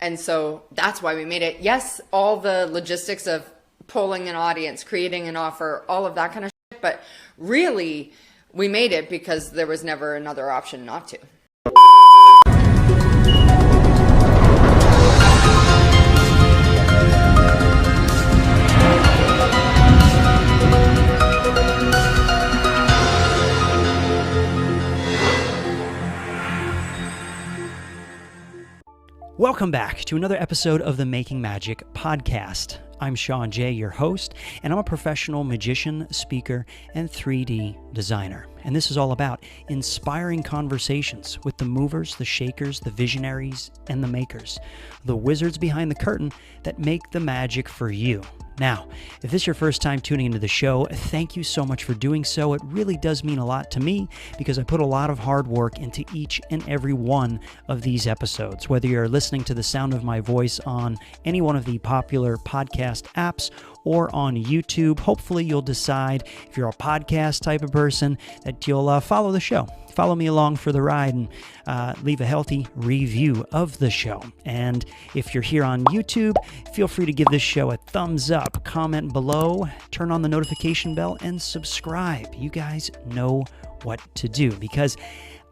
And so that's why we made it. Yes, all the logistics of polling an audience, creating an offer, all of that kind of shit. But really, we made it because there was never another option not to. Welcome back to another episode of the Making Magic podcast. I'm Shaun J, your host, and I'm a professional magician, speaker, and 3D designer. And this is all about inspiring conversations with the movers, the shakers, the visionaries, and the makers, the wizards behind the curtain that make the magic for you. Now, if this is your first time tuning into the show, thank you so much for doing so. It really does mean a lot to me because I put a lot of hard work into each and every one of these episodes. Whether you're listening to the sound of my voice on any one of the popular podcast apps or on YouTube, hopefully you'll decide, if you're a podcast type of person, that you'll follow the show. Follow me along for the ride and leave a healthy review of the show. And if you're here on YouTube, feel free to give this show a thumbs up, comment below, turn on the notification bell, and subscribe. You guys know what to do because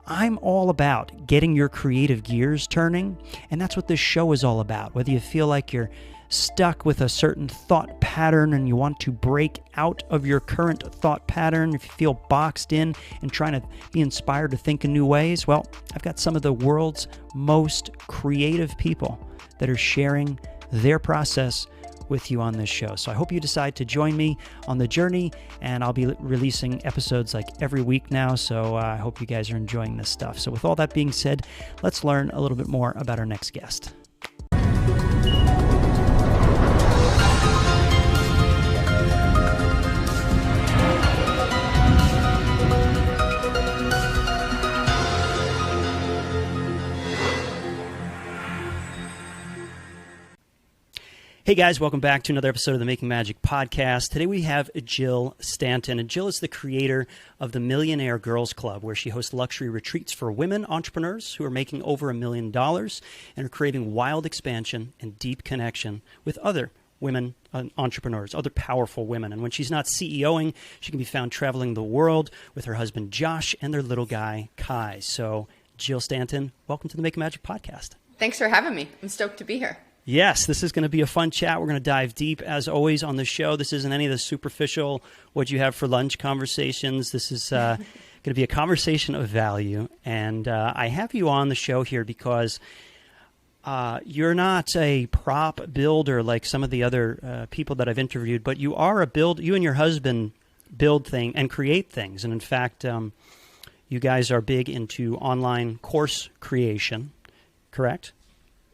I'm all about getting your creative gears turning, and that's what this show is all about. Whether you feel like you're stuck with a certain thought pattern and you want to break out of your current thought pattern, if you feel boxed in and trying to be inspired to think in new ways, well, I've got some of the world's most creative people that are sharing their process with you on this show. So I hope you decide to join me on the journey, and I'll be releasing episodes like every week now, so I hope you guys are enjoying this stuff. So with all that being said, let's learn a little bit more about our next guest. Hey guys, welcome back to another episode of the Making Magic podcast. Today we have Jill Stanton, and Jill is the creator of the Millionaire Girls Club, where she hosts luxury retreats for women entrepreneurs who are making over $1 million and are creating wild expansion and deep connection with other women entrepreneurs, other powerful women. And when she's not CEOing, she can be found traveling the world with her husband Josh and their little guy Kai. So Jill Stanton, welcome to the Making Magic podcast. Thanks for having me. I'm stoked to be here. Yes, this is going to be a fun chat. We're going to dive deep, as always, on the show. This isn't any of the superficial, what you have for lunch conversations. This is going to be a conversation of value. And I have you on the show here because you're not a prop builder like some of the other people that I've interviewed, but you are you and your husband build things and create things. And in fact, you guys are big into online course creation, correct?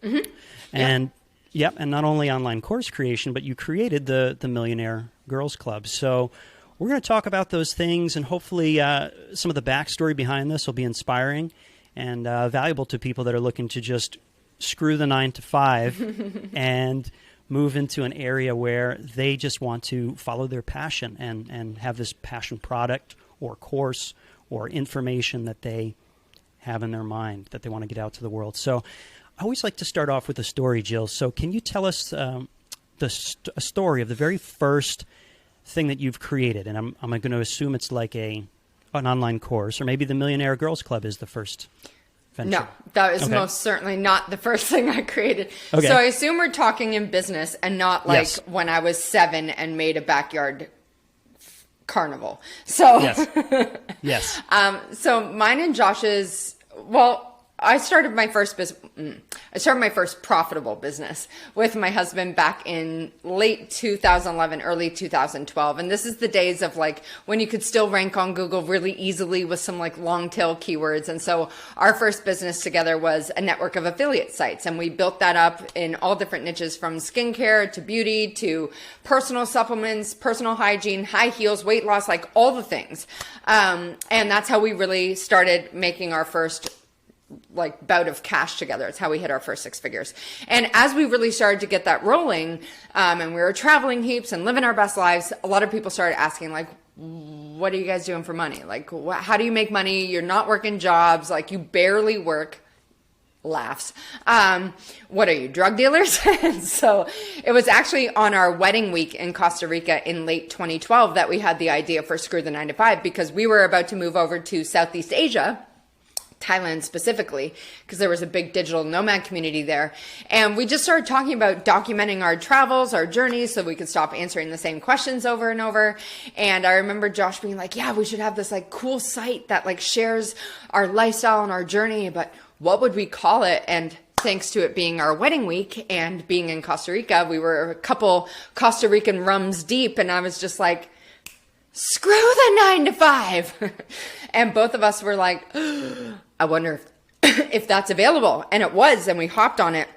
Mm-hmm. And Yep, and not only online course creation, but you created the Millionaire Girls Club. So we're going to talk about those things, and hopefully some of the backstory behind this will be inspiring and valuable to people that are looking to just screw the 9 to 5 and move into an area where they just want to follow their passion and have this passion product or course or information that they have in their mind that they want to get out to the world. So I always like to start off with a story, Jill. So can you tell us a story of the very first thing that you've created? And I'm going to assume it's like an online course, or maybe the Millionaire Girls Club is the first venture. No, that is most certainly not the first thing I created. Okay. So I assume we're talking in business and not like when I was 7 and made a backyard carnival. So yes. So mine and Josh's, well, I started my first profitable business with my husband back in late 2011, early 2012. And this is the days of like when you could still rank on Google really easily with some like long tail keywords. And so our first business together was a network of affiliate sites. And we built that up in all different niches, from skincare to beauty to personal supplements, personal hygiene, high heels, weight loss, like all the things. And that's how we really started making our first like bout of cash together. It's how we hit our first 6 figures. And as we really started to get that rolling, and we were traveling heaps and living our best lives, a lot of people started asking like, what are you guys doing for money? Like, how do you make money? You're not working jobs. Like, you barely work. laughs. What are you, drug dealers? And so it was actually on our wedding week in Costa Rica in late 2012 that we had the idea for Screw the 9 to 5, because we were about to move over to Southeast Asia, Thailand specifically, because there was a big digital nomad community there. And we just started talking about documenting our travels, our journeys, so we could stop answering the same questions over and over. And I remember Josh being like, yeah, we should have this like cool site that like shares our lifestyle and our journey, but what would we call it? And thanks to it being our wedding week and being in Costa Rica, we were a couple Costa Rican rums deep. And I was just like, screw the 9 to 5. And both of us were like, I wonder if that's available. And it was, and we hopped on it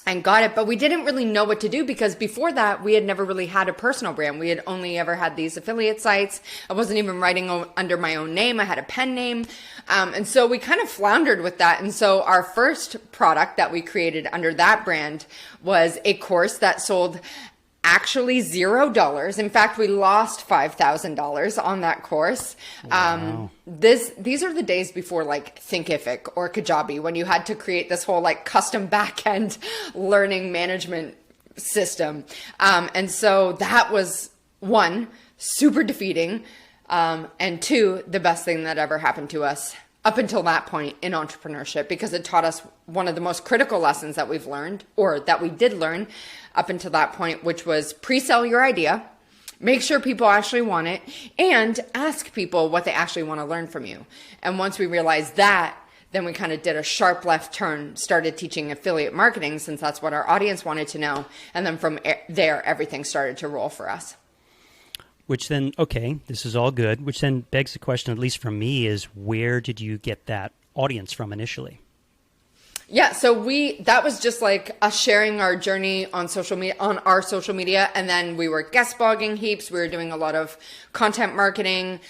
and got it. But we didn't really know what to do, because before that, we had never really had a personal brand. We had only ever had these affiliate sites. I wasn't even writing under my own name. I had a pen name. And so we kind of floundered with that. And so our first product that we created under that brand was a course that sold actually $0. In fact, we lost $5,000 on that course. Wow. These are the days before like Thinkific or Kajabi, when you had to create this whole like custom backend learning management system. And so that was, one, super defeating. And two, the best thing that ever happened to us up until that point in entrepreneurship, because it taught us one of the most critical lessons that we've learned, or that we did learn up until that point, which was pre-sell your idea, make sure people actually want it, and ask people what they actually want to learn from you. And once we realized that, then we kind of did a sharp left turn, started teaching affiliate marketing, since that's what our audience wanted to know. And then from there, everything started to roll for us. Which then, okay, this is all good, which then begs the question, at least from me, is where did you get that audience from initially? Yeah, so that was just like us sharing our journey on social media, on our social media. And then we were guest blogging heaps. We were doing a lot of content marketing.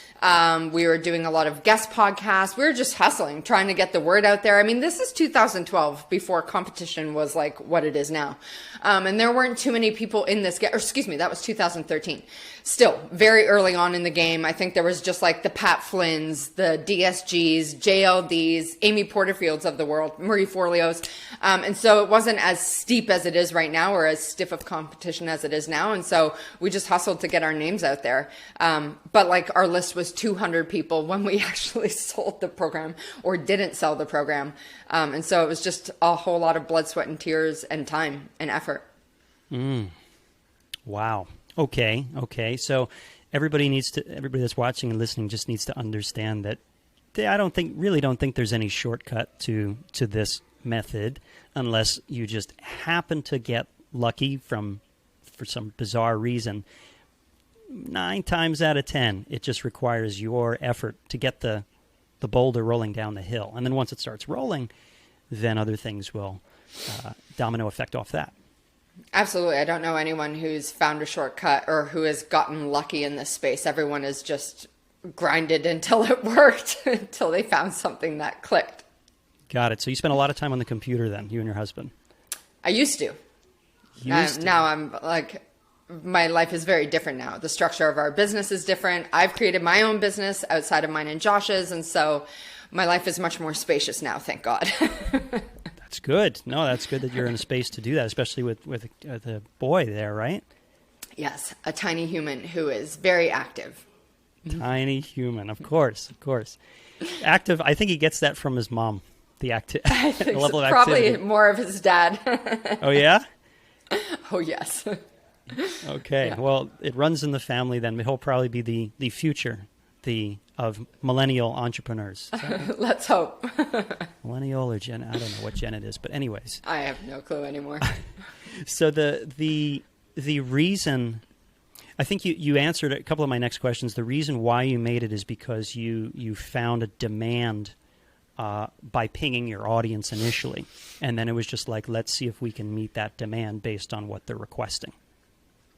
We were doing a lot of guest podcasts. We were just hustling, trying to get the word out there. I mean, this is 2012, before competition was like what it is now. And there weren't too many people in this, or excuse me, that was 2013. Still very early on in the game. I think there was just like the Pat Flynn's, the DSGs, JLDs, Amy Porterfields of the world, Marie Forleo's. And so it wasn't as steep as it is right now, or as stiff of competition as it is now. And so we just hustled to get our names out there. But like our list was 200 people when we actually sold the program or didn't sell the program. And so it was just a whole lot of blood, sweat, and tears and time and effort. Wow. Okay. So everybody that's watching and listening just needs to understand that I don't think there's any shortcut to this method, unless you just happen to get lucky for some bizarre reason. 9 times out of 10, it just requires your effort to get the boulder rolling down the hill. And then once it starts rolling, then other things will domino effect off that. Absolutely. I don't know anyone who's found a shortcut or who has gotten lucky in this space. Everyone has just grinded until it worked, until they found something that clicked. Got it. So you spent a lot of time on the computer then, you and your husband? I used to. Now I'm like, my life is very different now. The structure of our business is different. I've created my own business outside of mine and Josh's. And so my life is much more spacious now, thank God. That's good. No, that's good that you're in a space to do that, especially with the boy there, right? Yes, a tiny human who is very active. Tiny human, of course. Active. I think he gets that from his mom. The level of probably activity. More of his dad. Oh yeah. Oh yes. Okay. Yeah. Well, it runs in the family. Then he'll probably be the future of millennial entrepreneurs. Let's hope. Millennial or Gen, I don't know what Gen it is, but anyways. I have no clue anymore. So the reason, I think you answered a couple of my next questions. The reason why you made it is because you found a demand by pinging your audience initially. And then it was just like, let's see if we can meet that demand based on what they're requesting.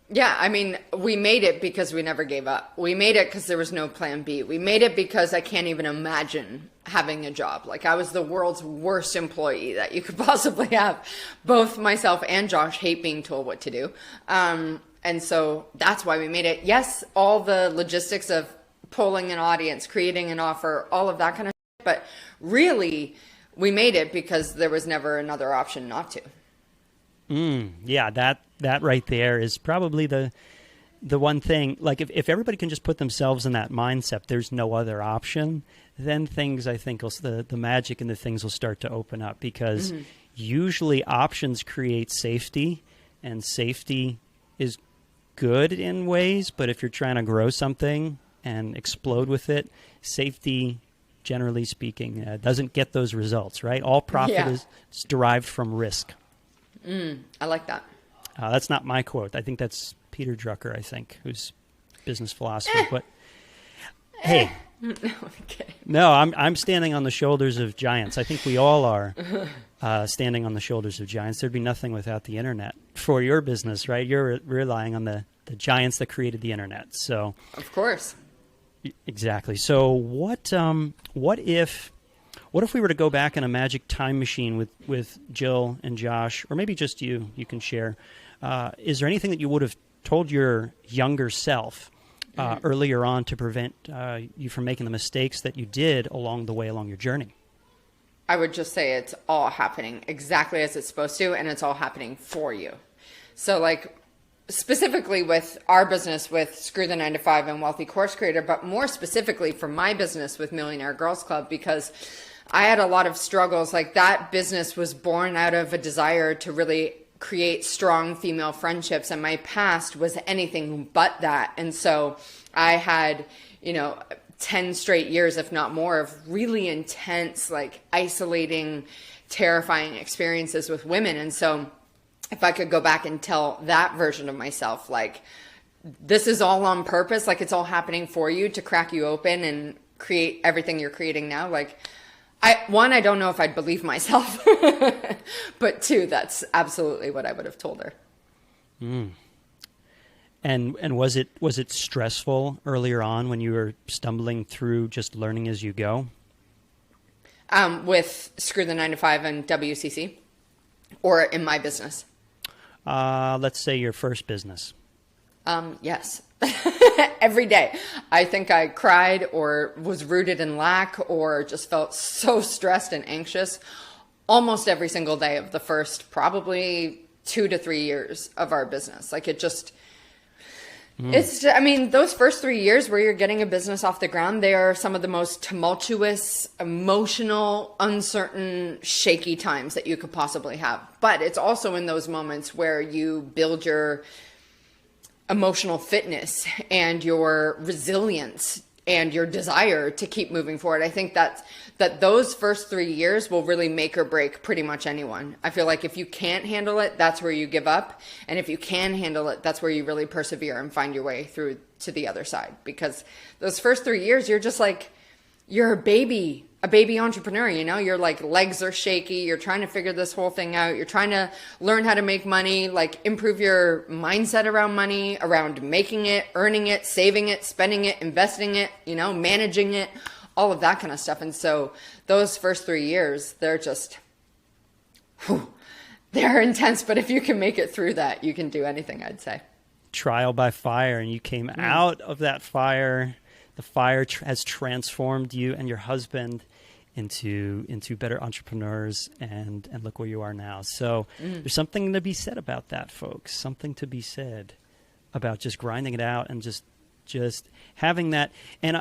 Yeah, I mean, we made it because we never gave up. We made it because there was no plan B. We made it because I can't even imagine having a job. Like, I was the world's worst employee that you could possibly have. Both myself and Josh hate being told what to do. And so that's why we made it. Yes, all the logistics of polling an audience, creating an offer, all of that kind of shit. But really, we made it because there was never another option not to. Yeah, that right there is probably the one thing. Like if everybody can just put themselves in that mindset, there's no other option, then things, I think, the magic and the things will start to open up, because usually options create safety, and safety is good in ways, but if you're trying to grow something and explode with it, safety, generally speaking, doesn't get those results, right? All profit is derived from risk. I like that. That's not my quote. I think that's Peter Drucker, I think, who's business philosopher. But hey, no, I'm standing on the shoulders of giants. I think we all are standing on the shoulders of giants. There'd be nothing without the internet for your business, right? You're relying on the giants that created the internet. So, of course, exactly. So, what if we were to go back in a magic time machine with Jill and Josh, or maybe just you can share? Is there anything that you would have told your younger self earlier on to prevent you from making the mistakes that you did along the way, along your journey? I would just say it's all happening exactly as it's supposed to, and it's all happening for you. So like specifically with our business with Screw the 9 to 5 and Wealthy Course Creator, but more specifically for my business with Millionaire Girls Club, because I had a lot of struggles. Like that business was born out of a desire to really create strong female friendships, and my past was anything but that. And so I had, 10 straight years, if not more, of really intense, like isolating, terrifying experiences with women. And so if I could go back and tell that version of myself, like, this is all on purpose, like it's all happening for you to crack you open and create everything you're creating now, like, I don't know if I'd believe myself, but two, that's absolutely what I would have told her. And was it stressful earlier on when you were stumbling through just learning as you go? With Screw the 9 to 5 and WCC, or in my business? Let's say your first business. Yes. Every day. I think I cried or was rooted in lack or just felt so stressed and anxious almost every single day of the first probably 2 to 3 years of our business. Like it just, those first 3 years where you're getting a business off the ground, they are some of the most tumultuous, emotional, uncertain, shaky times that you could possibly have. But it's also in those moments where you build your emotional fitness and your resilience and your desire to keep moving forward. I think that those first 3 years will really make or break pretty much anyone. I feel like if you can't handle it, that's where you give up. And if you can handle it, that's where you really persevere and find your way through to the other side. Because those first 3 years, you're just like, you're a baby entrepreneur, your like legs are shaky. You're trying to figure this whole thing out. You're trying to learn how to make money, like improve your mindset around money, around making it, earning it, saving it, spending it, investing it, managing it, all of that kind of stuff. And so those first 3 years, they're just, they're intense. But if you can make it through that, you can do anything, I'd say. Trial by fire. And you came out of that fire. The fire has transformed you and your husband into better entrepreneurs, and look where you are now. So there's something to be said about that, folks. Something to be said about just grinding it out and just having that. And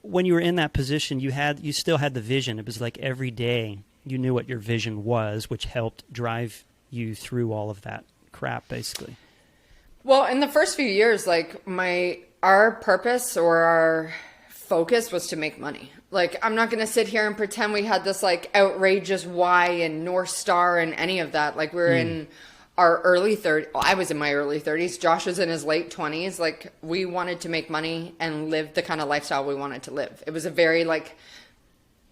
when you were in that position, you still had the vision. It was like every day you knew what your vision was, which helped drive you through all of that crap, basically. Well, in the first few years, like our purpose or our focus was to make money. Like, I'm not going to sit here and pretend we had this like outrageous why and North Star and any of that. Like we're in our early 30s. Well, I was in my early 30s. Josh was in his late 20s. Like we wanted to make money and live the kind of lifestyle we wanted to live. It was a very like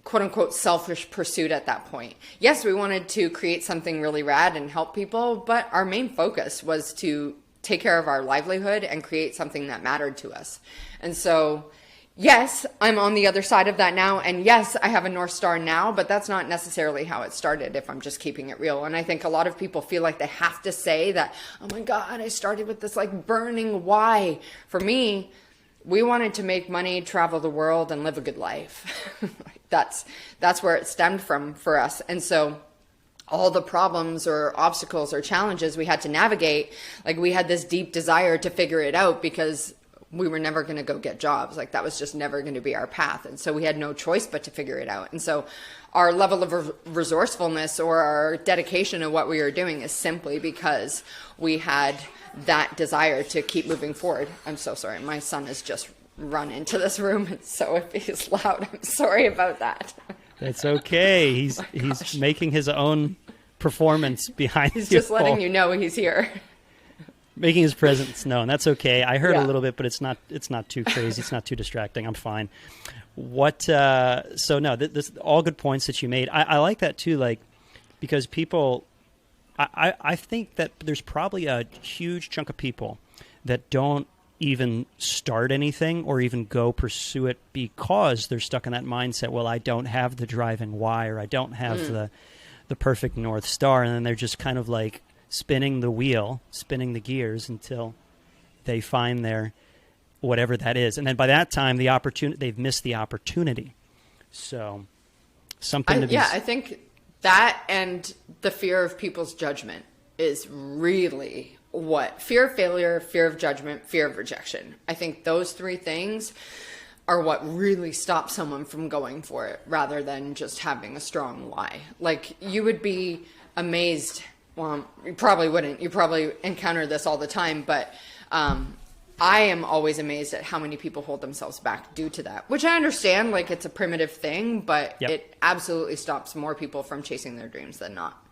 quote unquote selfish pursuit at that point. Yes, we wanted to create something really rad and help people, but our main focus was to take care of our livelihood and create something that mattered to us. And so, yes, I'm on the other side of that now. And yes, I have a North Star now, but that's not necessarily how it started, if I'm just keeping it real. And I think a lot of people feel like they have to say that, oh my God, I started with this like burning why. For me, we wanted to make money, travel the world, and live a good life. That's where it stemmed from for us. And so all the problems or obstacles or challenges we had to navigate, like we had this deep desire to figure it out because we were never going to go get jobs. Like that was just never going to be our path. And so we had no choice but to figure it out. And so our level of resourcefulness or our dedication to what we were doing is simply because we had that desire to keep moving forward. I'm so sorry. My son has just run into this room. And so if he's loud, I'm sorry about that. That's okay. He's making his own performance behind you. He's just letting you know he's here. Making his presence known. That's okay. I heard a little bit, but it's not too crazy. It's not too distracting. I'm fine. So no, this all good points that you made. I like that too, like, because people, I think that there's probably a huge chunk of people that don't even start anything or even go pursue it because they're stuck in that mindset. Well, I don't have the driving why, or I don't have the perfect North Star. And then they're just kind of like spinning the gears until they find their whatever that is. And then by that time, they've missed the opportunity. So something to be... Yeah, I think that and the fear of people's judgment is really what fear of failure, fear of judgment, fear of rejection. I think those three things are what really stop someone from going for it rather than just having a strong why. Like you would be amazed. Well, you probably wouldn't. You probably encounter this all the time, but I am always amazed at how many people hold themselves back due to that, which I understand, like it's a primitive thing, but it absolutely stops more people from chasing their dreams than not.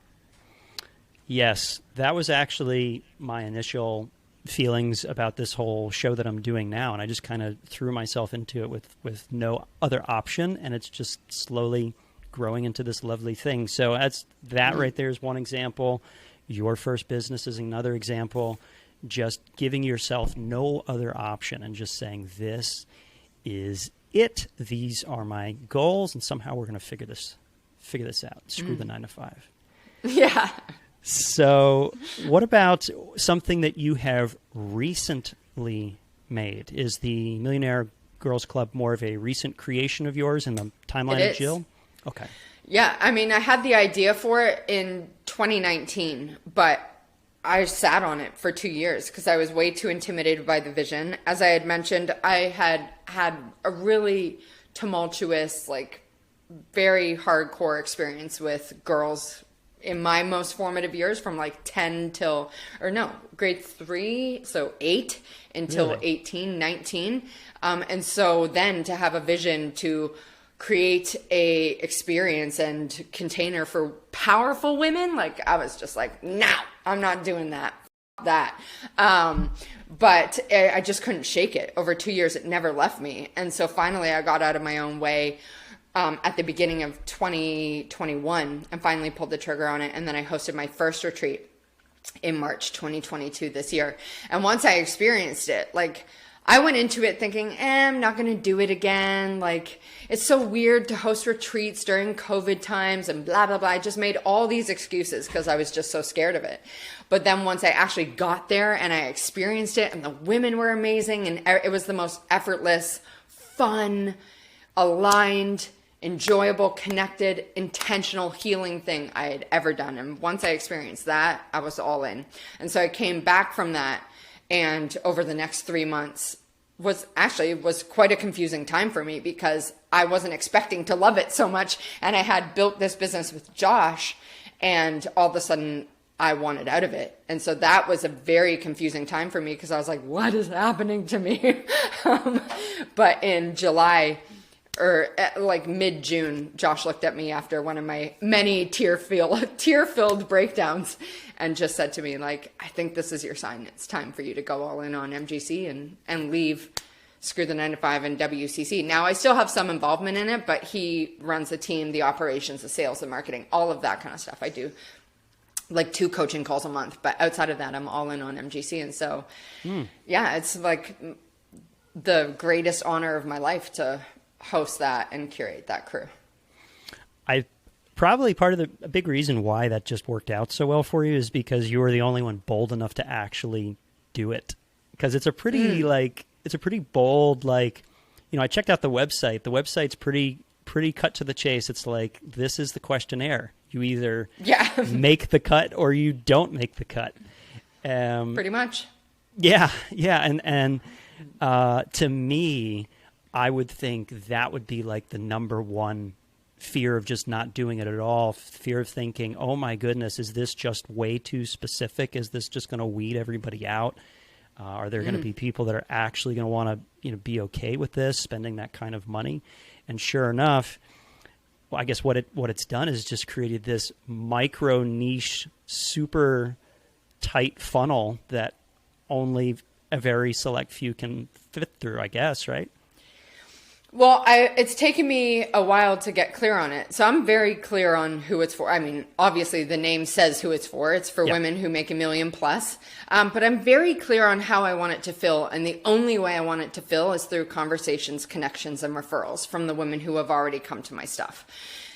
Yes, that was actually my initial feelings about this whole show that I'm doing now, and I just kind of threw myself into it with no other option, and it's just slowly growing into this lovely thing. So that right there is one example. Your first business is another example. Just giving yourself no other option and just saying, this is it. These are my goals, and somehow we're going to figure this out. Screw the 9 to 5. Yeah. So what about something that you have recently made? Is the Millionaire Girls Club more of a recent creation of yours in the timeline of Jill? Okay. Yeah, I mean, I had the idea for it in 2019, but I sat on it for 2 years because I was way too intimidated by the vision. As I had mentioned, I had a really tumultuous, like very hardcore experience with girls in my most formative years from like 10 till, or no, grade 3, so 8 until really? 18, 19. And so then to have a vision to create a experience and container for powerful women, like I was just like, no, I'm not doing that. But I just couldn't shake it. Over 2 years, it never left me. And so finally I got out of my own way at the beginning of 2021 and finally pulled the trigger on it. And then I hosted my first retreat in March 2022 this year. And once I experienced it, like I went into it thinking, I'm not going to do it again. Like, it's so weird to host retreats during COVID times and blah, blah, blah. I just made all these excuses because I was just so scared of it. But then once I actually got there and I experienced it and the women were amazing and it was the most effortless, fun, aligned, enjoyable, connected, intentional healing thing I had ever done. And once I experienced that, I was all in. And so I came back from that. And over the next 3 months was quite a confusing time for me because I wasn't expecting to love it so much. And I had built this business with Josh and all of a sudden I wanted out of it. And so that was a very confusing time for me because I was like, what is happening to me? But in July, or like mid-June, Josh looked at me after one of my many tear-filled breakdowns and just said to me, like, I think this is your sign. It's time for you to go all in on MGC and leave Screw the 9 to 5 and WCC. Now, I still have some involvement in it, but he runs the team, the operations, the sales, the marketing, all of that kind of stuff. I do like 2 coaching calls a month, but outside of that, I'm all in on MGC. And so, yeah, it's like the greatest honor of my life to host that and curate that crew. Probably part of a big reason why that just worked out so well for you is because you were the only one bold enough to actually do it. Because it's a pretty like it's a pretty bold, like, I checked out the website. The website's pretty cut to the chase. It's like, this is the questionnaire. You either make the cut or you don't make the cut. Pretty much. Yeah. And to me, I would think that would be like the number one fear of just not doing it at all. Fear of thinking, oh my goodness, is this just way too specific? Is this just going to weed everybody out? Are there going to be people that are actually going to want to, be okay with this, spending that kind of money? And sure enough, well, I guess what it's done is just created this micro niche, super tight funnel that only a very select few can fit through, I guess, right? Well, it's taken me a while to get clear on it. So I'm very clear on who it's for. I mean, obviously the name says who it's for. It's for women who make $1 million plus. But I'm very clear on how I want it to fill. And the only way I want it to fill is through conversations, connections, and referrals from the women who have already come to my stuff.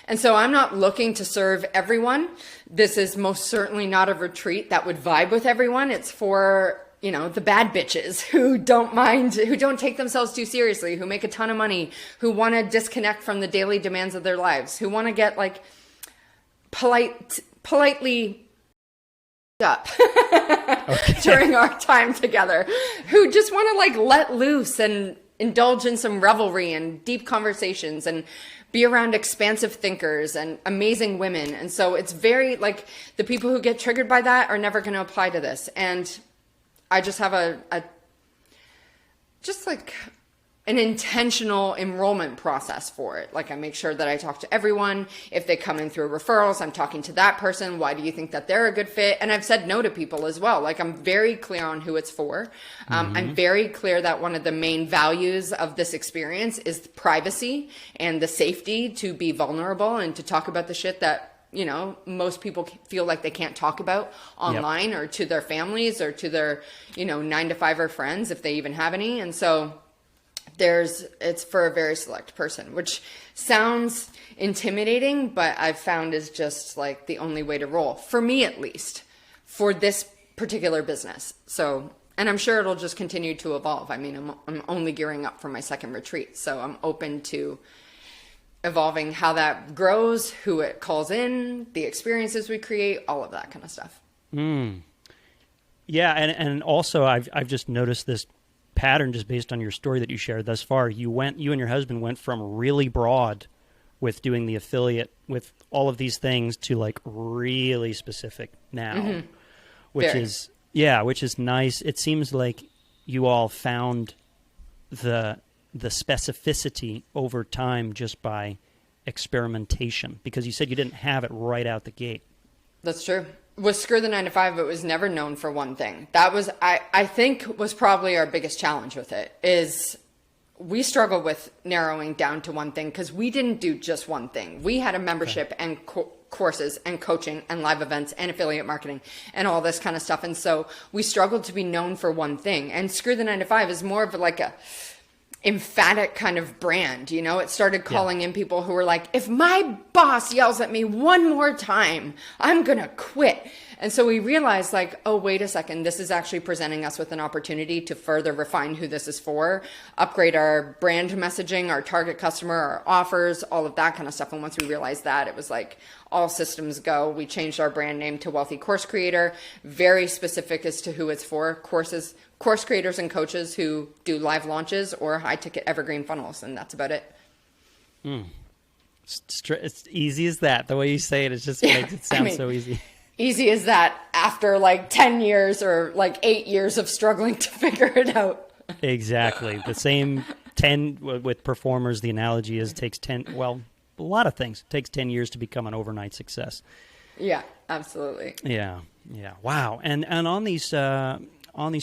And so I'm not looking to serve everyone. This is most certainly not a retreat that would vibe with everyone. It's for the bad bitches who don't mind, who don't take themselves too seriously, who make a ton of money, who want to disconnect from the daily demands of their lives, who want to get like politely up during our time together, who just want to like let loose and indulge in some revelry and deep conversations and be around expansive thinkers and amazing women. And so it's very like the people who get triggered by that are never going to apply to this. And I just have just like an intentional enrollment process for it. Like I make sure that I talk to everyone. If they come in through referrals, I'm talking to that person. Why do you think that they're a good fit? And I've said no to people as well. Like I'm very clear on who it's for. I'm very clear that one of the main values of this experience is privacy and the safety to be vulnerable and to talk about the shit that most people feel like they can't talk about online or to their families or to their, 9-to-5 friends, if they even have any. And so it's for a very select person, which sounds intimidating, but I've found is just like the only way to roll, for me at least, for this particular business. So, and I'm sure it'll just continue to evolve. I mean, I'm only gearing up for my second retreat, so I'm open to evolving how that grows, who it calls in, the experiences we create, all of that kind of stuff. Yeah, and also I've just noticed this pattern just based on your story that you shared thus far. You and your husband went from really broad with doing the affiliate with all of these things to like really specific now, which is nice. It seems like you all found the specificity over time just by experimentation, because you said you didn't have it right out the gate. That's true. With Screw the 9-to-5, it was never known for one thing. That was, I think, was probably our biggest challenge with it, is we struggled with narrowing down to one thing because we didn't do just one thing. We had a membership and courses and coaching and live events and affiliate marketing and all this kind of stuff. And so we struggled to be known for one thing. And Screw the 9-to-5 is more of like a emphatic kind of brand. It started calling in people who were like, if my boss yells at me one more time, I'm gonna quit. And so we realized like, oh, wait a second, this is actually presenting us with an opportunity to further refine who this is for, upgrade our brand messaging, our target customer, our offers, all of that kind of stuff. And once we realized that, it was like all systems go. We changed our brand name to Wealthy Course Creator, very specific as to who it's for. Course creators and coaches who do live launches or high ticket evergreen funnels. And that's about it. It's easy as that. The way you say it, it just makes it sound so easy. Easy as that after like 10 years or like 8 years of struggling to figure it out. Exactly. The same 10 with performers. The analogy is takes 10. Well, a lot of things. It takes 10 years to become an overnight success. Yeah, absolutely. Yeah. Wow. And on these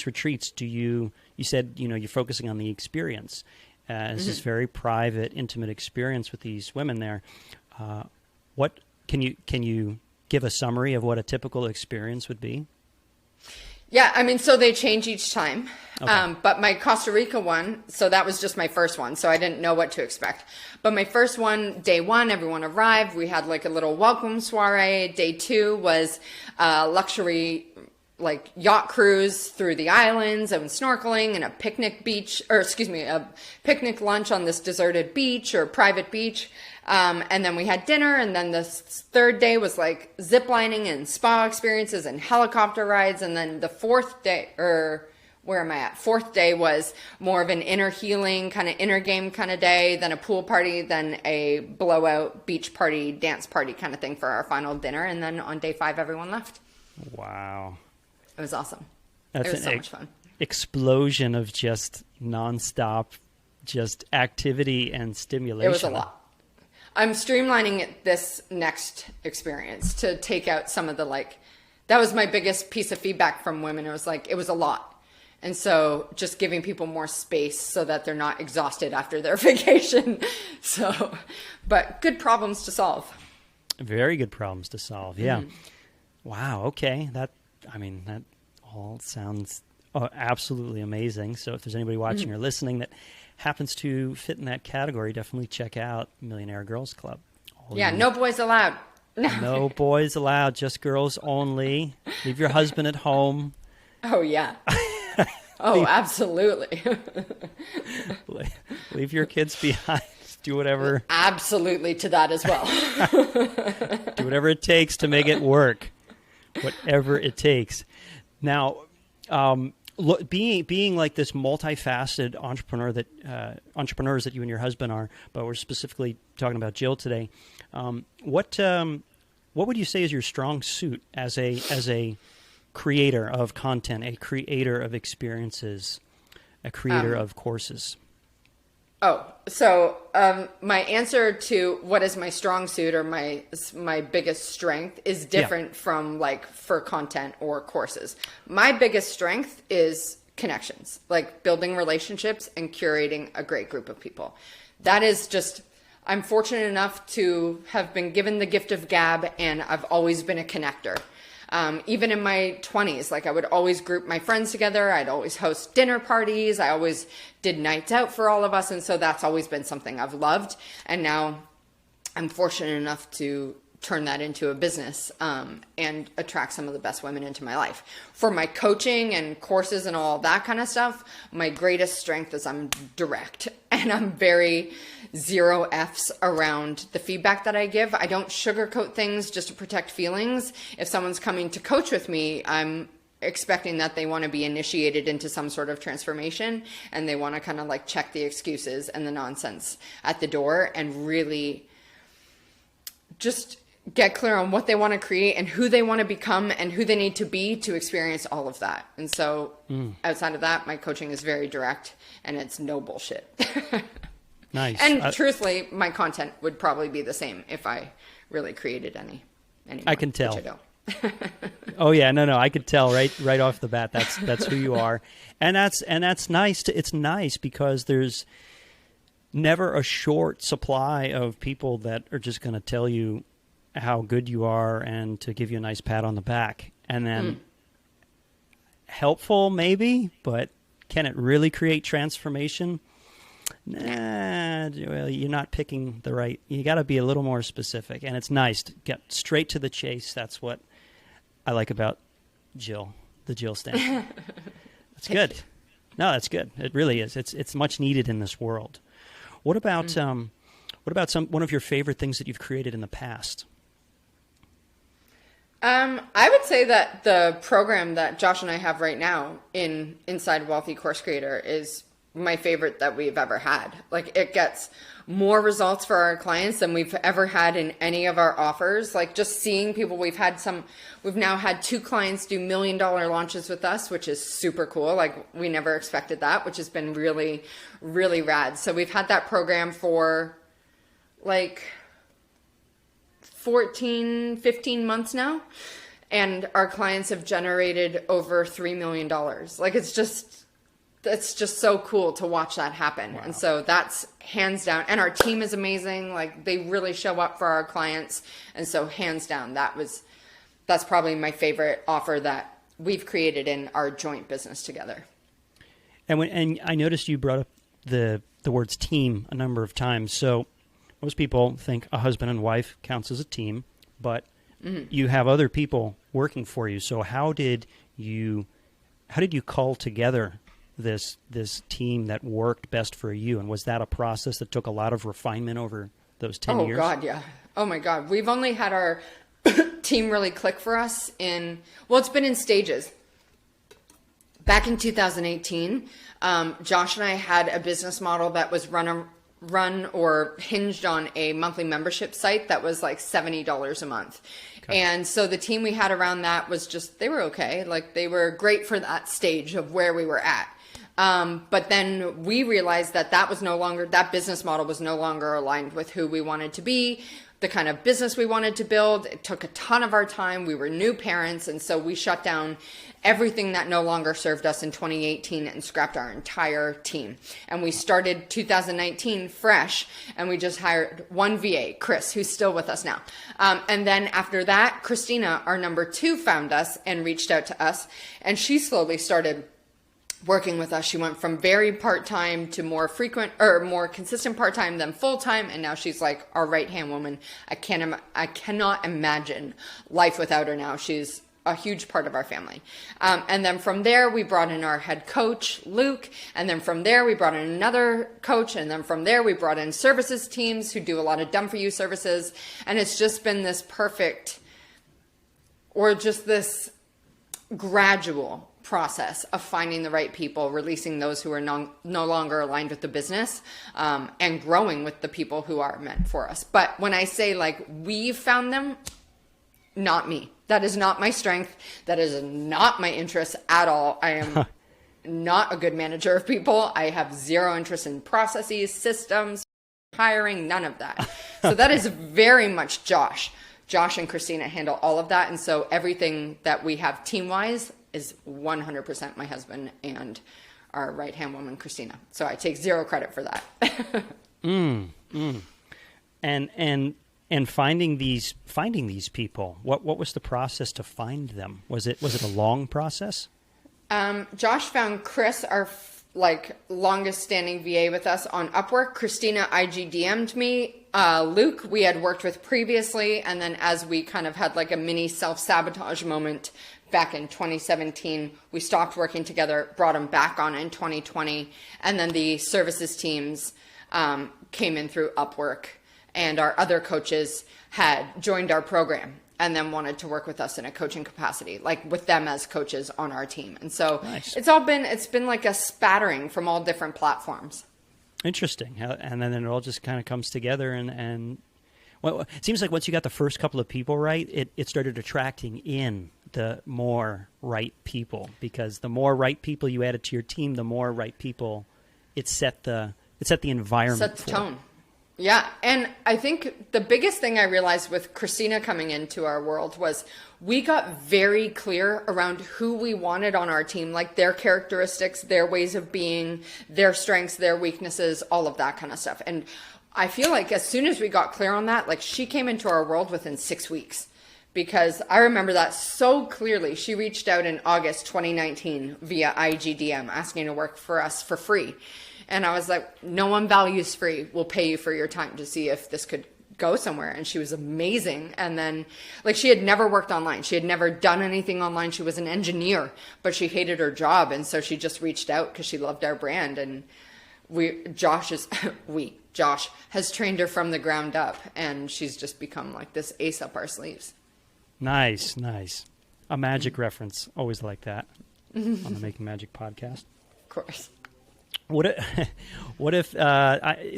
retreats, you said, you're focusing on the experience. It's this very private, intimate experience with these women there. What can you give a summary of what a typical experience would be? Yeah, I mean, so they change each time. Okay. But my Costa Rica one, so that was just my first one, so I didn't know what to expect. But my first one, day one, everyone arrived. We had like a little welcome soiree. Day two was luxury like yacht cruise through the islands and snorkeling and a picnic lunch on this deserted beach or private beach. And then we had dinner, and then the third day was like zip lining and spa experiences and helicopter rides. And then the fourth day, fourth day was more of an inner healing kind of inner game kind of day, then a pool party, then a blowout beach party, dance party kind of thing for our final dinner. And then on day 5, everyone left. Wow. It was awesome. That's it was so much fun. Explosion of just nonstop, just activity and stimulation. It was a lot. I'm streamlining this next experience to take out some of the that was my biggest piece of feedback from women. It was it was a lot. And so just giving people more space so that they're not exhausted after their vacation. But good problems to solve. Very good problems to solve. Yeah. Mm-hmm. Wow. Okay. That all sounds absolutely amazing. So if there's anybody watching or listening that happens to fit in that category, definitely check out Millionaire Girls Club. No boys allowed. No boys allowed, just girls only. Leave your husband at home. Oh, yeah. Oh, absolutely. Leave your kids behind. Do whatever. Absolutely to that as well. Do whatever it takes to make it work. Whatever it takes. Now, being like this multifaceted entrepreneurs that you and your husband are, but we're specifically talking about Jill today. What would you say is your strong suit as a creator of content, a creator of experiences, a creator of courses? So my answer to what is my strong suit or my biggest strength is different from for content or courses. My biggest strength is connections, building relationships and curating a great group of people. That is just, I'm fortunate enough to have been given the gift of gab, and I've always been a connector. Even in my 20s, I would always group my friends together. I'd always host dinner parties. I always did nights out for all of us. And so that's always been something I've loved. And now I'm fortunate enough to turn that into a business and attract some of the best women into my life. For my coaching and courses and all that kind of stuff, my greatest strength is I'm direct, and I'm very 0 F's around the feedback that I give. I don't sugarcoat things just to protect feelings. If someone's coming to coach with me, I'm expecting that they want to be initiated into some sort of transformation, and they want to kind of check the excuses and the nonsense at the door and really just get clear on what they want to create and who they want to become and who they need to be to experience all of that. And so outside of that, my coaching is very direct, and it's no bullshit. Nice. And truthfully, my content would probably be the same if I really created any. Anymore, I can tell. Which I don't. Oh yeah, no, I could tell right off the bat. That's who you are, and that's nice. It's nice because there's never a short supply of people that are just going to tell you how good you are and to give you a nice pat on the back, and then helpful maybe, but can it really create transformation? Nah, well, you're not picking the right. You got to be a little more specific, and it's nice to get straight to the chase. That's what I like about Jill, the Jill Stanton. That's good. No, that's good. It really is. It's much needed in this world. What about one of your favorite things that you've created in the past? I would say that the program that Josh and I have right now inside Wealthy Course Creator is my favorite that we've ever had. It gets more results for our clients than we've ever had in any of our offers. Just seeing people, we've now had 2 clients do $1 million launches with us, which is super cool. We never expected that, which has been really, really rad. So we've had that program for 14, 15 months now. And our clients have generated over $3 million. It's just so cool to watch that happen. Wow. And so that's hands down. And our team is amazing. They really show up for our clients. And so hands down, that's probably my favorite offer that we've created in our joint business together. And I noticed you brought up the words team a number of times. So most people think a husband and wife counts as a team, but you have other people working for you. So how did how did you cull together this team that worked best for you? And was that a process that took a lot of refinement over those 10 years? Oh God, yeah. Oh my God. We've only had our team really click for us it's been in stages. Back in 2018, Josh and I had a business model that was run or hinged on a monthly membership site that was like $70 a month. Okay. And so the team we had around that was just, they were okay. Like they were great for that stage of where we were at. But then we realized that business model was no longer aligned with who we wanted to be, the kind of business we wanted to build. It took a ton of our time. We were new parents. And so we shut down everything that no longer served us in 2018 and scrapped our entire team. And we started 2019 fresh, and we just hired one VA, Chris, who's still with us now. And then after that, Christina, our number 2, found us and reached out to us, and she slowly started working with us. She went from very part-time to more frequent or more consistent part-time, then full-time. And now she's like our right-hand woman. I cannot imagine life without her now. She's a huge part of our family. And then from there, we brought in our head coach, Luke. And then from there, we brought in another coach. And then from there, we brought in services teams who do a lot of done-for-you services. And it's just been this this gradual process of finding the right people, releasing those who are no longer aligned with the business, and growing with the people who are meant for us. But when I say like we've found them, not me. That is not my strength. That is not my interest at all. I am not a good manager of people. I have zero interest in processes, systems, hiring, none of that. So that is very much Josh. Josh and Christina handle all of that. And so everything that we have team-wise is 100% my husband and our right-hand woman, Christina. So I take zero credit for that. And finding these people, what was the process to find them? Was it a long process? Josh found Chris, our longest standing VA with us, on Upwork. Christina IG DM'd me. Luke, we had worked with previously. And then as we kind of had like a mini self-sabotage moment back in 2017, we stopped working together, brought him back on in 2020. And then the services teams came in through Upwork. And our other coaches had joined our program and then wanted to work with us in a coaching capacity, like with them as coaches on our team. And so nice. It's been like a spattering from all different platforms. Interesting. And then it all just kind of comes together. And well, it seems like once you got the first couple of people right, it started attracting in the more right people, because the more right people you added to your team, the more right people it set the environment. Set the tone. Yeah. And I think the biggest thing I realized with Christina coming into our world was we got very clear around who we wanted on our team, like their characteristics, their ways of being, their strengths, their weaknesses, all of that kind of stuff. And I feel like as soon as we got clear on that, like she came into our world within 6 weeks, because I remember that so clearly. She reached out in August 2019 via IGDM asking to work for us for free. And I was like, no one values free. We'll pay you for your time to see if this could go somewhere. And she was amazing. And then she had never worked online. She had never done anything online. She was an engineer, but she hated her job. And so she just reached out because she loved our brand. And Josh has trained her from the ground up. And she's just become like this ace up our sleeves. Nice. A magic reference. Always like that on the Making Magic podcast. Of course. What if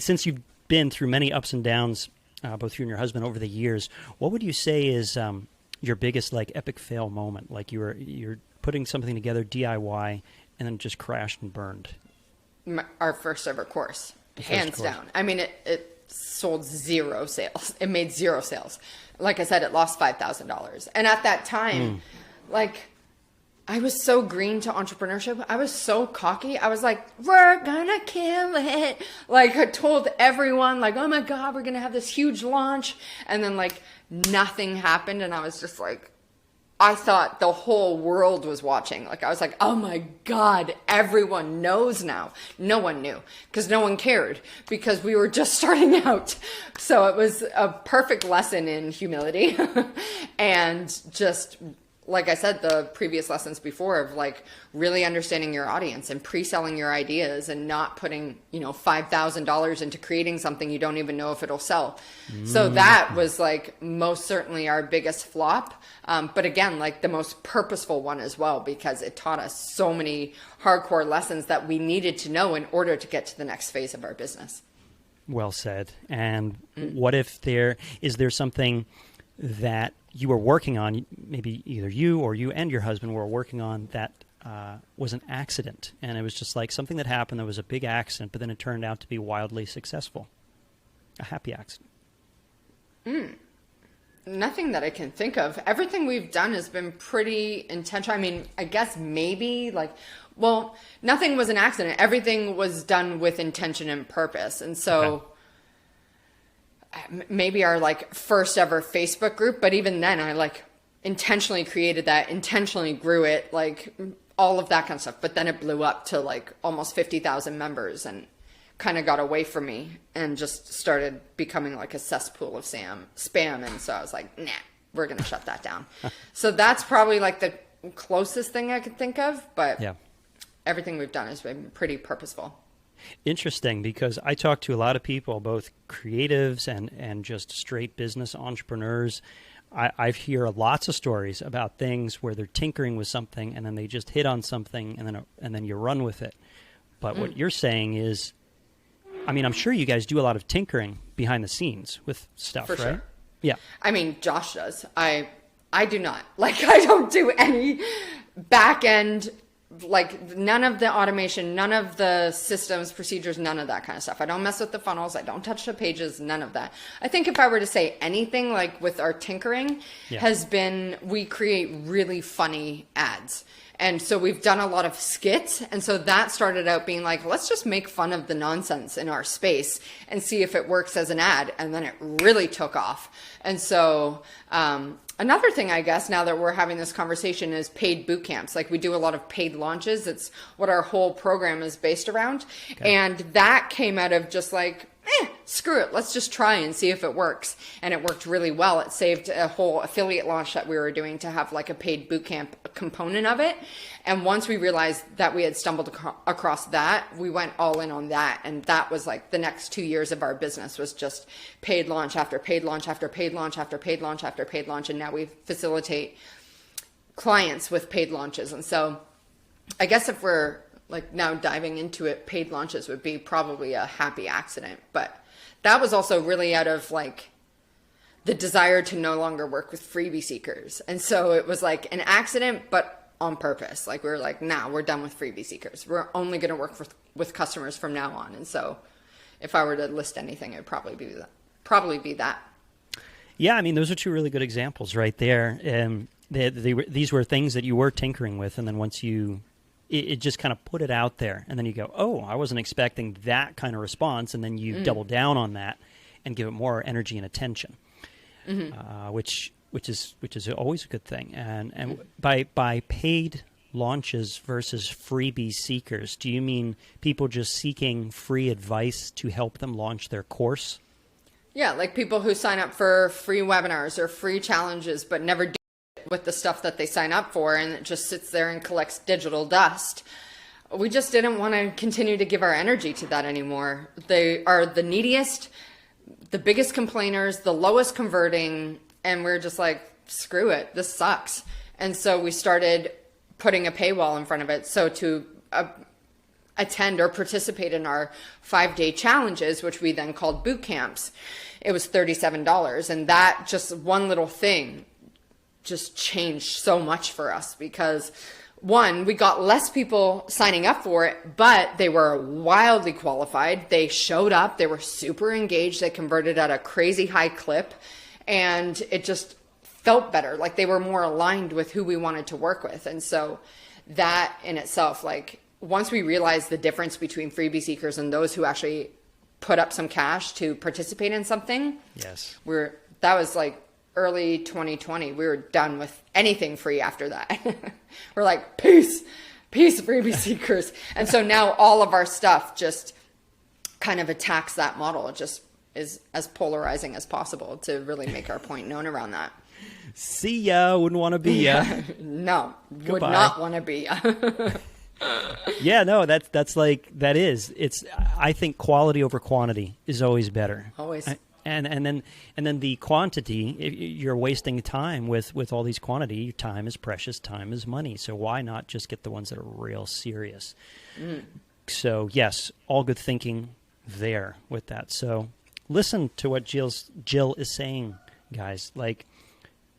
since you've been through many ups and downs, both you and your husband over the years, what would you say is your biggest epic fail moment? Like you're putting something together DIY and then just crashed and burned. Our first ever course, hands down. I mean, it sold 0 sales. It made 0 sales. Like I said, it lost $5,000. And at that time, I was so green to entrepreneurship. I was so cocky. I was like, we're gonna kill it. I told everyone, oh my God, we're gonna have this huge launch. And then nothing happened. And I was just I thought the whole world was watching. I was like, oh my God, everyone knows now. No one knew because no one cared because we were just starting out. So it was a perfect lesson in humility and just like I said, the previous lessons before of like really understanding your audience and pre-selling your ideas and not putting, $5,000 into creating something you don't even know if it'll sell. So that was like most certainly our biggest flop. But again, like the most purposeful one as well, because it taught us so many hardcore lessons that we needed to know in order to get to the next phase of our business. Well said. And what if is there something that you were working on, maybe either you and your husband were working on that was an accident, and it was just like something that happened that was a big accident, but then it turned out to be wildly successful, a happy accident? Nothing that I can think of. Everything we've done has been pretty intentional. I mean, I guess maybe nothing was an accident. Everything was done with intention and purpose. And so maybe our like first ever Facebook group, but even then I like intentionally created that, intentionally grew it, like all of that kind of stuff. But then it blew up to like almost 50,000 members and kind of got away from me and just started becoming like a cesspool of spam. And so I was like, nah, we're going to shut that down. So that's probably like the closest thing I could think of, but everything we've done has been pretty purposeful. Interesting, because I talk to a lot of people, both creatives and just straight business entrepreneurs. I hear lots of stories about things where they're tinkering with something and then they just hit on something and then you run with it. But what you're saying is, I mean, I'm sure you guys do a lot of tinkering behind the scenes with stuff, For right? sure. Yeah. I mean, Josh does. I do not. Like, I don't do any back end, like none of the automation, none of the systems, procedures, none of that kind of stuff. I don't mess with the funnels. I don't touch the pages, none of that. I think if I were to say anything like with our tinkering has been, we create really funny ads. And so we've done a lot of skits. And so that started out being like, let's just make fun of the nonsense in our space and see if it works as an ad. And then it really took off. And so, another thing, I guess, now that we're having this conversation is paid boot camps. Like we do a lot of paid launches. It's what our whole program is based around. Okay. And that came out of just like, screw it. Let's just try and see if it works. And it worked really well. It saved a whole affiliate launch that we were doing to have like a paid boot camp component of it. And once we realized that we had stumbled across that, we went all in on that. And that was like the next 2 years of our business was just paid launch after paid launch after paid launch after paid launch after paid launch. And now we facilitate clients with paid launches. And so I guess if we're like now diving into it, paid launches would be probably a happy accident. But that was also really out of like the desire to no longer work with freebie seekers. And so it was like an accident, but on purpose. Like we were like, nah, we're done with freebie seekers. We're only going to work with customers from now on. And so if I were to list anything, it would probably be that. Yeah. I mean, those are two really good examples right there. These were things that you were tinkering with. And then once it just kind of put it out there, and then you go, oh, I wasn't expecting that kind of response, and then you double down on that and give it more energy and attention, which is always a good thing. And by paid launches versus freebie seekers, do you mean people just seeking free advice to help them launch their course? Yeah, like people who sign up for free webinars or free challenges, but never do with the stuff that they sign up for, and it just sits there and collects digital dust. We just didn't want to continue to give our energy to that anymore. They are the neediest, the biggest complainers, the lowest converting, and we're just like, screw it, this sucks. And so we started putting a paywall in front of it. So to attend or participate in our 5-day challenges, which we then called boot camps, it was $37. And that just one little thing just changed so much for us because one, we got less people signing up for it, but they were wildly qualified. They showed up, they were super engaged, they converted at a crazy high clip, and it just felt better. Like they were more aligned with who we wanted to work with. And so that in itself, like once we realized the difference between freebie seekers and those who actually put up some cash to participate in something, that was like early 2020, we were done with anything free after that. We're like, peace, freebie seekers. And so now all of our stuff just kind of attacks that model. It just is as polarizing as possible to really make our point known around that. See ya. Wouldn't want to be ya. No, would Goodbye. not want to be ya. Yeah, no, it's, I think quality over quantity is always better. Always. And then the quantity, you're wasting time with all these quantity. Your time is precious. Time is money. So why not just get the ones that are real serious? So yes, all good thinking there with that. So listen to what Jill is saying, guys. Like,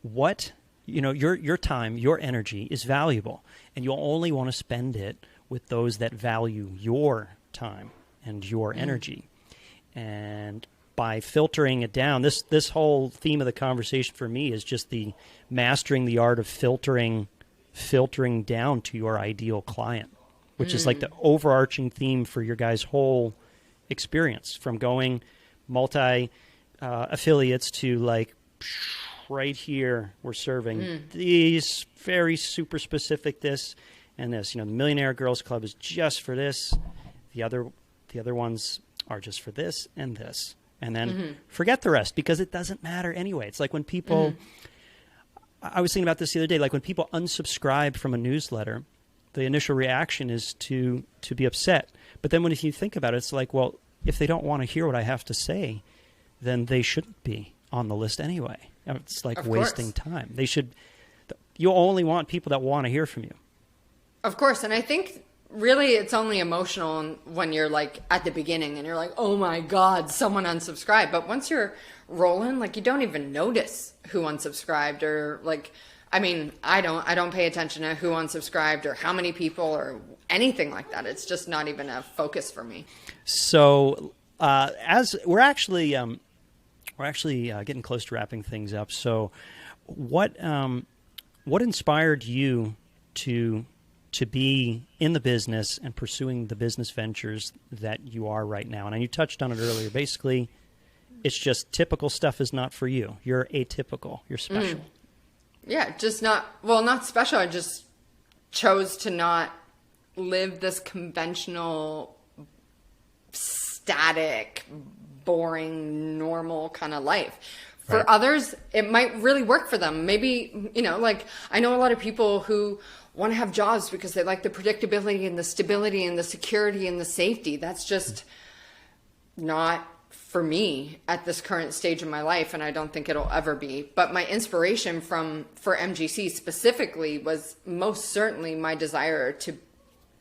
what, your time, your energy is valuable, and you'll only want to spend it with those that value your time and your energy. And by filtering it down, this whole theme of the conversation for me is just the mastering the art of filtering down to your ideal client, which is like the overarching theme for your guys' whole experience, from going multi affiliates to like right here we're serving these very super specific this and this. The Millionaire Girls Club is just for this. The other ones are just for this and this. And then forget the rest, because it doesn't matter anyway. It's like when people, I was thinking about this the other day, like when people unsubscribe from a newsletter, the initial reaction is to be upset. But then if you think about it, it's like, well, if they don't want to hear what I have to say, then they shouldn't be on the list anyway. It's like wasting time. You only want people that want to hear from you. Of course. And I think really it's only emotional when you're like at the beginning and you're like, oh my God, someone unsubscribed. But once you're rolling, like you don't even notice who unsubscribed, or like, I mean, I don't pay attention to who unsubscribed or how many people or anything like that. It's just not even a focus for me. So as we're actually getting close to wrapping things up. So what inspired you to be in the business and pursuing the business ventures that you are right now? And you touched on it earlier. Basically, it's just typical stuff is not for you. You're atypical. You're special. Yeah, just not special. I just chose to not live this conventional, static, boring, normal kind of life. For others, it might really work for them. Maybe, like I know a lot of people who want to have jobs because they like the predictability and the stability and the security and the safety. That's just not for me at this current stage of my life, and I don't think it'll ever be. But my inspiration for MGC specifically was most certainly my desire to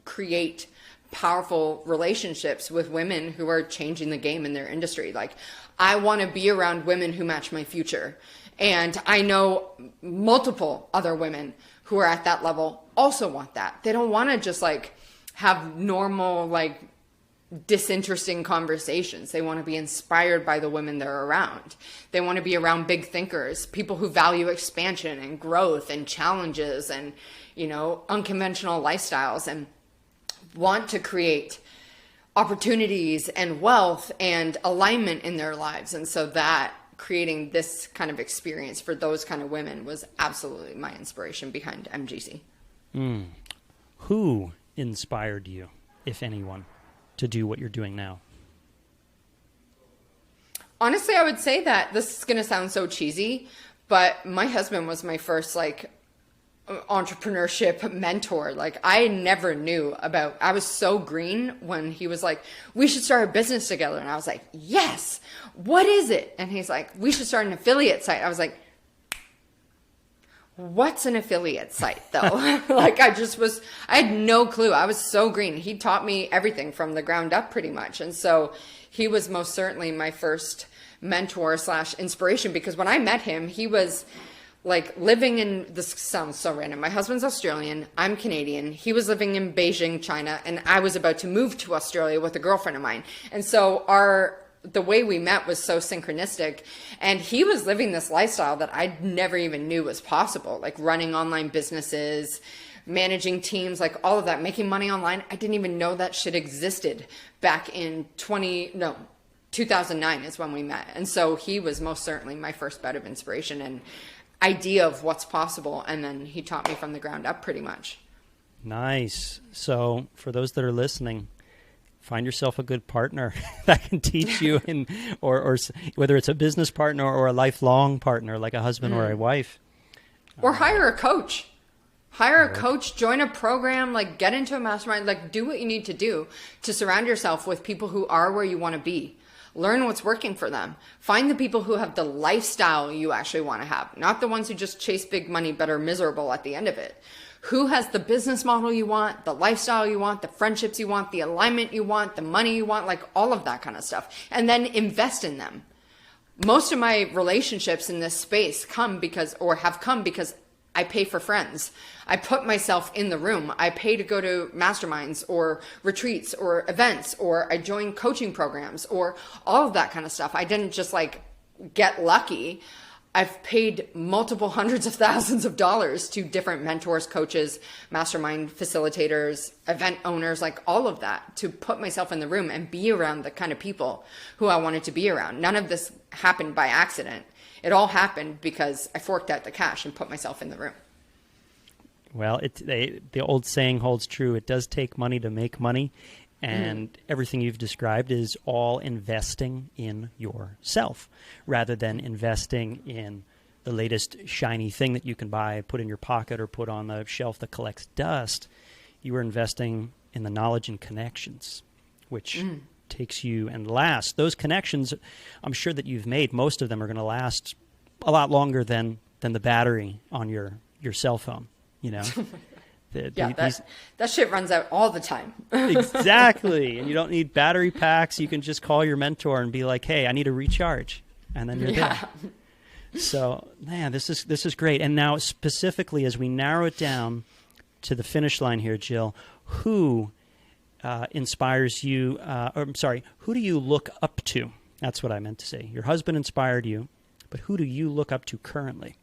create powerful relationships with women who are changing the game in their industry. Like, I want to be around women who match my future. And I know multiple other women who are at that level also want that. They don't want to just like have normal, like disinteresting conversations. They want to be inspired by the women they're around. They want to be around big thinkers, people who value expansion and growth and challenges and, unconventional lifestyles, and want to create opportunities and wealth and alignment in their lives. And so that creating this kind of experience for those kind of women was absolutely my inspiration behind MGC. Who inspired you, if anyone, to do what you're doing now? Honestly, I would say that this is going to sound so cheesy, but my husband was my first like entrepreneurship mentor. Like, I never knew about, I was so green when he was like, we should start a business together. And I was like, yes, what is it? And he's like, we should start an affiliate site. I was like, what's an affiliate site though? Like, I had no clue. I was so green. He taught me everything from the ground up pretty much. And so he was most certainly my first mentor / inspiration, because when I met him, he was like living in, this sounds so random, my husband's Australian, I'm Canadian, he was living in Beijing, China, and I was about to move to Australia with a girlfriend of mine. And so the way we met was so synchronistic, and he was living this lifestyle that I never even knew was possible, like running online businesses, managing teams, like all of that, making money online. I didn't even know that shit existed back in 2009 is when we met. And so he was most certainly my first bit of inspiration and idea of what's possible, and then he taught me from the ground up pretty much. Nice. So for those that are listening, find yourself a good partner that can teach you, or whether it's a business partner or a lifelong partner like a husband or a wife, Or hire a coach. Hire a coach, join a program, like get into a mastermind, like do what you need to do to surround yourself with people who are where you want to be. Learn what's working for them. Find the people who have the lifestyle you actually want to have, not the ones who just chase big money but are miserable at the end of it. Who has the business model you want, the lifestyle you want, the friendships you want, the alignment you want, the money you want, like all of that kind of stuff. And then invest in them. Most of my relationships in this space have come because I pay for friends. I put myself in the room. I pay to go to masterminds or retreats or events, or I join coaching programs or all of that kind of stuff. I didn't just like get lucky. I've paid multiple hundreds of thousands of dollars to different mentors, coaches, mastermind facilitators, event owners, like all of that, to put myself in the room and be around the kind of people who I wanted to be around. None of this happened by accident. It all happened because I forked out the cash and put myself in the room. Well, the old saying holds true. It does take money to make money. And everything you've described is all investing in yourself rather than investing in the latest shiny thing that you can buy, put in your pocket, or put on the shelf that collects dust. You are investing in the knowledge and connections, which takes you and lasts. Those connections, I'm sure that you've made, most of them are going to last a lot longer than the battery on your cell phone, you know. That shit runs out all the time. Exactly. And you don't need battery packs. You can just call your mentor and be like, hey, I need a recharge. And then you're there. So, man, this is great. And now specifically, as we narrow it down to the finish line here, Jill, who inspires you, who do you look up to? That's what I meant to say. Your husband inspired you, but who do you look up to currently?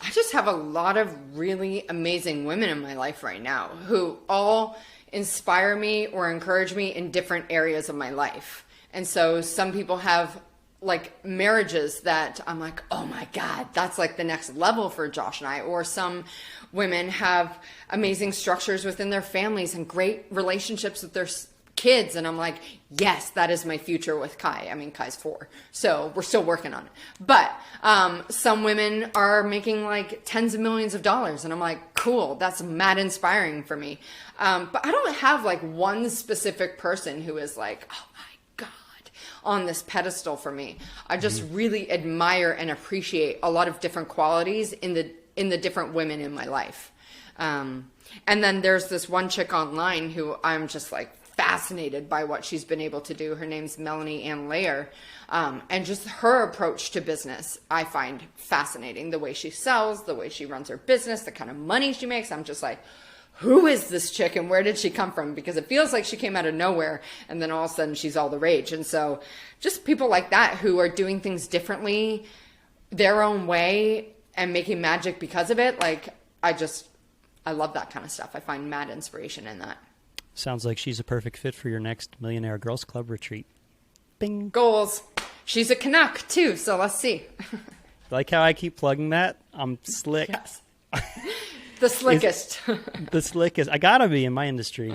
I just have a lot of really amazing women in my life right now who all inspire me or encourage me in different areas of my life. And so some people have like marriages that I'm like, oh my God, that's like the next level for Josh and I. Or some women have amazing structures within their families and great relationships with their kids, and I'm like, yes, that is my future with Kai. I mean, Kai's 4, so we're still working on it. But some women are making like tens of millions of dollars, and I'm like, cool, that's mad inspiring for me. But I don't have like one specific person who is like, oh my God, on this pedestal for me. I just really admire and appreciate a lot of different qualities in the different women in my life. And then there's this one chick online who I'm just like fascinated by what she's been able to do. Her name's Melanie Ann Layer. And just her approach to business, I find fascinating. The way she sells, the way she runs her business, the kind of money she makes. I'm just like, who is this chick and where did she come from? Because it feels like she came out of nowhere and then all of a sudden she's all the rage. And so just people like that who are doing things differently, their own way, and making magic because of it. Like, I love that kind of stuff. I find mad inspiration in that. Sounds like she's a perfect fit for your next Millionaire Girls Club retreat. Bing. Goals. She's a Canuck too, so let's see. Like how I keep plugging that? I'm slick. Yes. The slickest. The slickest. I gotta be in my industry.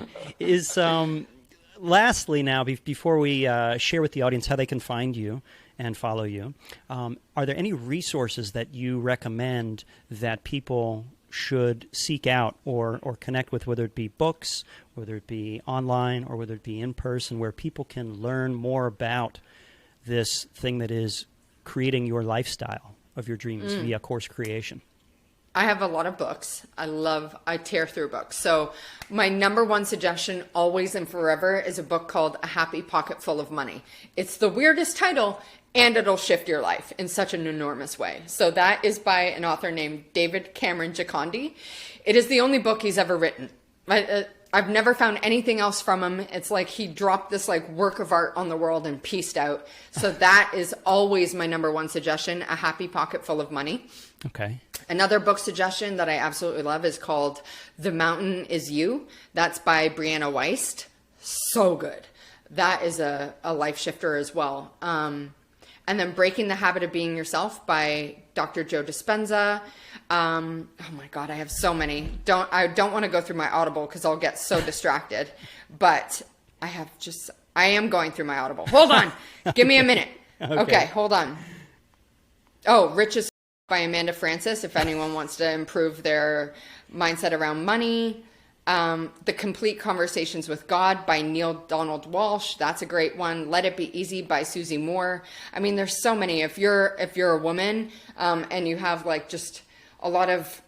Lastly now, before we share with the audience how they can find you and follow you, are there any resources that you recommend that people should seek out or connect with, whether it be books, whether it be online, or whether it be in person, where people can learn more about this thing that is creating your lifestyle of your dreams via course creation? I have a lot of books. I tear through books. So my number one suggestion always and forever is a book called A Happy Pocket Full of Money. It's the weirdest title, and it'll shift your life in such an enormous way. So that is by an author named David Cameron Giocondi. It is the only book he's ever written. I've never found anything else from him. It's like he dropped this like work of art on the world and pieced out. So that is always my number one suggestion, A Happy Pocket Full of Money. Okay. Another book suggestion that I absolutely love is called The Mountain Is You. That's by Brianna Wiest. So good. That is a life shifter as well. And then Breaking the Habit of Being Yourself by Dr. Joe Dispenza. Oh my God, I have so many. I don't want to go through my Audible because I'll get so distracted. But I am going through my Audible. Hold on. Give me a minute. Okay, hold on. Oh, Rich is by Amanda Francis, if anyone wants to improve their mindset around money. The Complete Conversations with God by Neil Donald Walsh. That's a great one. Let It Be Easy by Susie Moore. I mean, there's so many. If you're a woman, and you have like just a lot of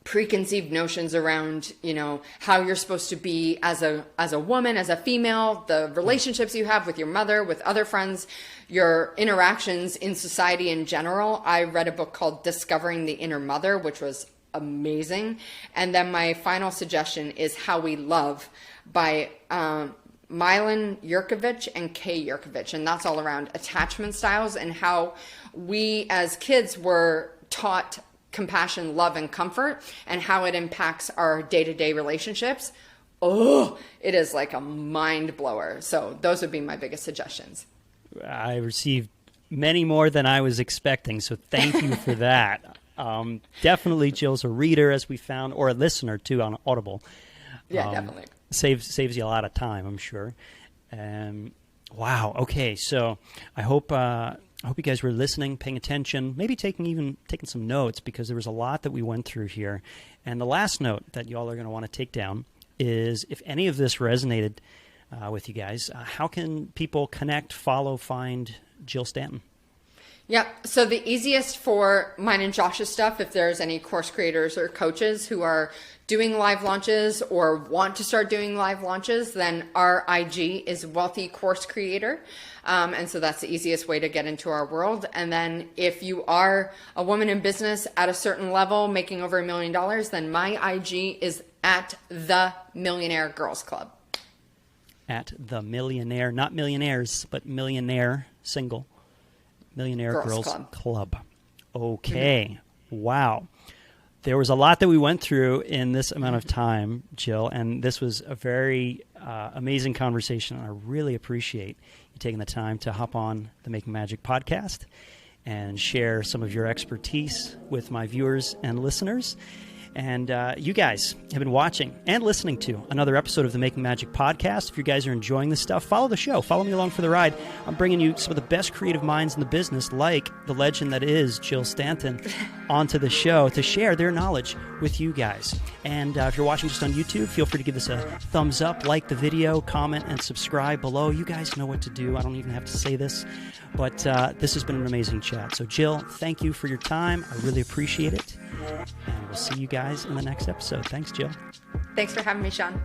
preconceived notions around, how you're supposed to be as a woman, as a female, the relationships you have with your mother, with other friends, your interactions in society in general. I read a book called Discovering the Inner Mother, which was amazing. And then my final suggestion is How We Love by Milan Yurkovich and Kay Yurkovich. And that's all around attachment styles and how we as kids were taught compassion, love, and comfort, and how it impacts our day-to-day relationships. Oh, it is like a mind blower. So those would be my biggest suggestions. I received many more than I was expecting, so thank you for that. Definitely Jill's a reader, as we found, or a listener too on Audible. Yeah, definitely. Saves you a lot of time, I'm sure. Wow. Okay, so I hope you guys were listening, paying attention, maybe taking some notes, because there was a lot that we went through here. And the last note that y'all are going to want to take down is, if any of this resonated with you guys, how can people connect, follow, find Jill Stanton? Yeah, so the easiest for mine and Josh's stuff, if there's any course creators or coaches who are doing live launches or want to start doing live launches, then our IG is Wealthy Course Creator. And so that's the easiest way to get into our world. And then if you are a woman in business at a certain level, making over $1 million, then my IG is at the Millionaire Girls Club. At the Millionaire, not millionaires, but Millionaire single. Millionaire Girls Club. Okay. Mm-hmm. Wow. There was a lot that we went through in this amount of time, Jill, and this was a very amazing conversation. I really appreciate you taking the time to hop on the Making Magic podcast and share some of your expertise with my viewers and listeners. And you guys have been watching and listening to another episode of the Making Magic podcast. If you guys are enjoying this stuff, follow the show. Follow me along for the ride. I'm bringing you some of the best creative minds in the business, like the legend that is Jill Stanton, onto the show to share their knowledge with you guys. And if you're watching just on YouTube, feel free to give us a thumbs up, like the video, comment, and subscribe below. You guys know what to do. I don't even have to say this. But this has been an amazing chat. So, Jill, thank you for your time. I really appreciate it. And we'll see you guys in the next episode. Thanks, Jill. Thanks for having me, Shaun.